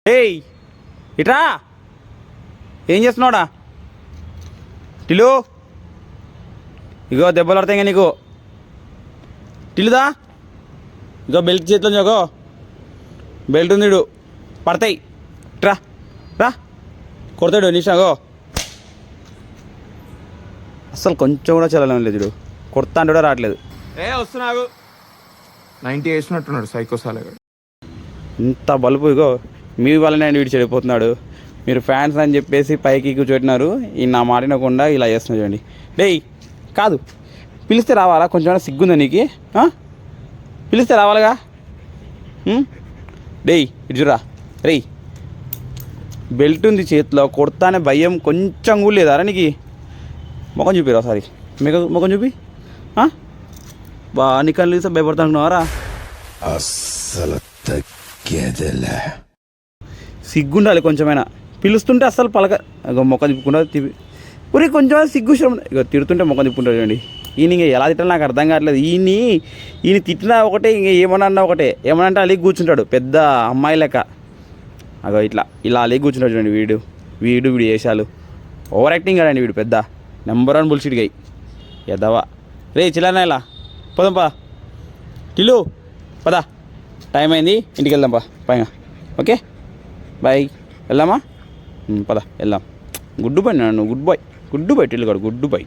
ఏయ్ ఇట్రా, ఏం చేస్తున్నావుడా? టిలు ఇగో దెబ్బలు పడతాయి నీకు. టిలుదా ఇగో బెల్ట్ చేతిలో చోగో, బెల్ట్ ఉంది పడతాయి. రా రా కొడతాడు నిషాగో. అసలు కొంచెం కూడా చల్లడం లేదు చూడు, కొడతా అంటే కూడా రావట్లేదు. వస్తున్నావు 90 వేసినట్టున్నాడు సైకోసాలగా. ఇంత బలుపు ఇగో మీ వల్లనే వీడు చెడిపోతున్నాడు. మీరు ఫ్యాన్స్ అని చెప్పేసి పైకి కూర్చోబెట్టినారు, ఈ నా మాటినకుండా ఇలా చేస్తున్నా చూడండి. డేయ్ కాదు, పిలిస్తే రావాలా? కొంచెం సిగ్గుందా నీకు? పిలిస్తే రావాలిగా. డేయ్ ఇటురా రేయ్, బెల్ట్ ఉంది చేతిలో, కొడతానే భయం కొంచెం కూడా లేదారా నీకు? ముఖం చూపిరా ఒకసారి, ముఖం చూపి. బా నీ కళ్ళు చూస్తే భయపడుతున్నావారా? అస్సలు సిగ్గుండాలి కొంచెమైనా. పిలుస్తుంటే అస్సలు పలక, ఇక మొక్క తిప్పుకుండా పురి కొంచెం సిగ్గు ఇక తిడుతుంటే మొక్క తిప్పుకుంటాడు చూడండి. ఈయన ఇంకా ఎలా తిట్టాలి నాకు అర్థం కావట్లేదు. ఈయన తిట్టినా ఒకటే, ఇంక ఏమన్నా ఒకటే. ఏమనంటే అలిగి కూర్చుంటాడు పెద్ద అమ్మాయి లెక్క. అగో ఇలా అలిగి కూర్చుంటాడు చూడండి. వీడు వేషాలు ఓవర్ యాక్టింగ్ కాడండి వీడు, పెద్ద నెంబర్ 1 బుల్షిట్ గై ఎదవా. రే చిల్లన్నా ఇలా పోదాం పా. టిలు పదా, టైం అయింది, ఇంటికి వెళ్దాం పా పైన. ఓకే బాయ్, వెళ్దామా? పద వెళ్దాం. గుడ్డు బాయ్ నన్ను, గుడ్ బాయ్ టిల్లు గారు, గుడ్డు బాయ్.